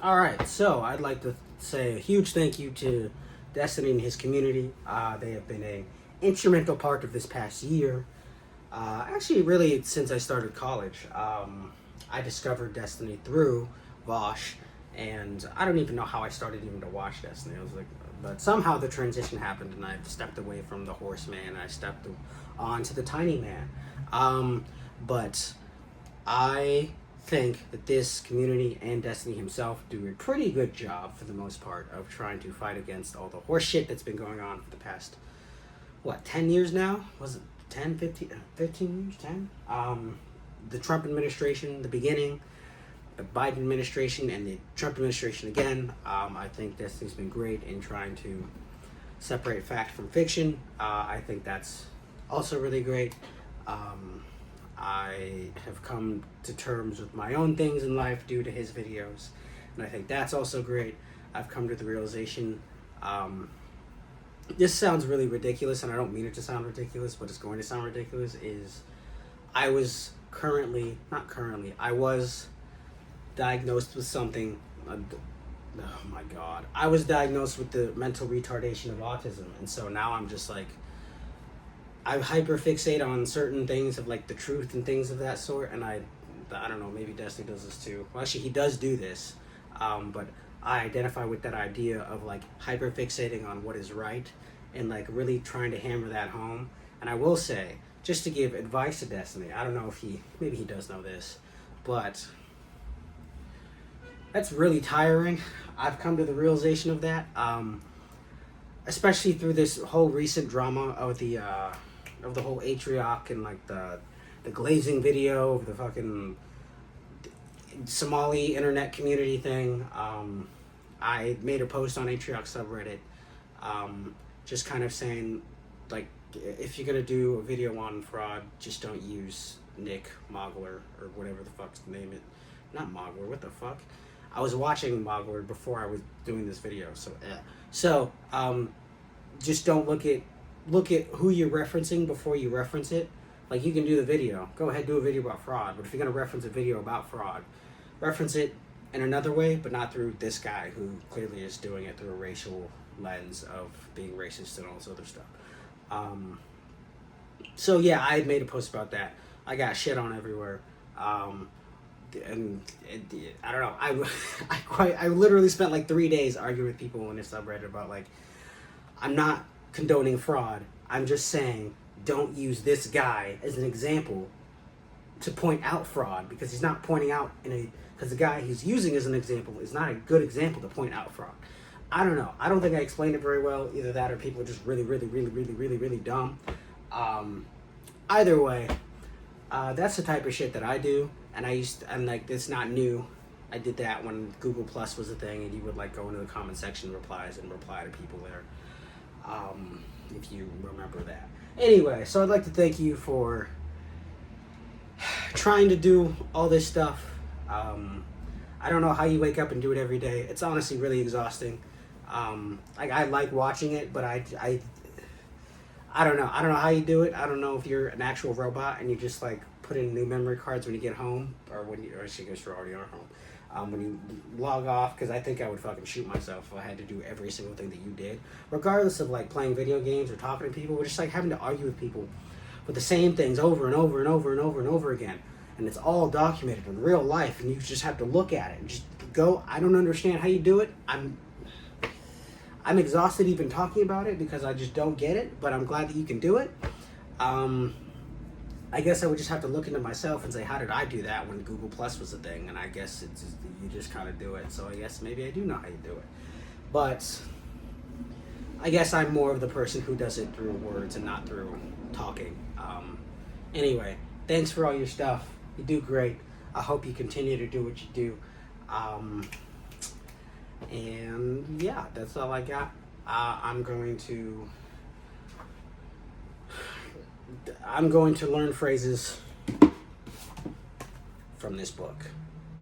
All right, so I'd like to say a huge thank you to Destiny and his community. They have been a instrumental part of this past year. Actually, really, since I started college, I discovered Destiny through Vosh, and I don't even know how I started even to watch Destiny. I was like, but somehow the transition happened, and I stepped away from the horseman, and I stepped on to the tiny man. But I think that this community and Destiny himself do a pretty good job for the most part of trying to fight against all the horse shit that's been going on for the past, 10 years now? Was it 10, 15, 15 years, 10? The Trump administration, the beginning, the Biden administration, and the Trump administration again. I think Destiny's been great in trying to separate fact from fiction. I think that's also really great. I have come to terms with my own things in life due to his videos, and I think that's also great. I've come to the realization, this sounds really ridiculous, and I don't mean it to sound ridiculous, but it's going to sound ridiculous, is I was I was diagnosed with something, oh my god, I was diagnosed with the mental retardation of autism, and so now I'm just like, I hyperfixate on certain things of like the truth and things of that sort, and I don't know, maybe Destiny does this too. Well, actually, he does do this, but I identify with that idea of like hyperfixating on what is right and like really trying to hammer that home. And I will say, just to give advice to Destiny, I don't know if maybe he does know this, but that's really tiring. I've come to the realization of that, especially through this whole recent drama of the whole Atrioc and like the glazing video of the fucking Somali internet community thing. I made a post on Atrioc subreddit, just kind of saying, like, if you're gonna do a video on fraud, just don't use Nick Mogler or whatever the fuck's the name. Not Mogler. What the fuck? I was watching Mogler before I was doing this video, so just don't look at who you're referencing before you reference it. Like, you can do the video. Go ahead, do a video about fraud. But if you're going to reference a video about fraud, reference it in another way, but not through this guy who clearly is doing it through a racial lens of being racist and all this other stuff. So, yeah, I had made a post about that. I got shit on everywhere. And I don't know. I literally spent like 3 days arguing with people in this subreddit about, like, I'm not condoning fraud. I'm just saying, don't use this guy as an example to point out fraud, because he's not pointing out because the guy he's using as an example is not a good example to point out fraud. I don't know. I don't think I explained it very well. Either that or people are just really, really, really, really, really, really dumb. Either way, that's the type of shit that I do, and like, it's not new. I did that when Google Plus was a thing, and you would like go into the comment section replies and reply to people there. If you remember that. Anyway, so I'd like to thank you for trying to do all this stuff. I don't know how you wake up and do it every day. It's honestly really exhausting. I like watching it, but I don't know. I don't know how you do it. I don't know if you're an actual robot and you just like put in new memory cards when you get home, or I guess you're already are home. When you log off, because I think I would fucking shoot myself if I had to do every single thing that you did, regardless of like playing video games or talking to people, or just like having to argue with people with the same things over and over and over and over and over again, and it's all documented in real life, and you just have to look at it and just go, I don't understand how you do it. I'm exhausted even talking about it because I just don't get it, but I'm glad that you can do it. I guess I would just have to look into myself and say, how did I do that when Google Plus was a thing? And I guess you just kind of do it. So I guess maybe I do know how you do it. But I guess I'm more of the person who does it through words and not through talking. Anyway, thanks for all your stuff. You do great. I hope you continue to do what you do. And yeah, that's all I got. I'm going to learn phrases from this book.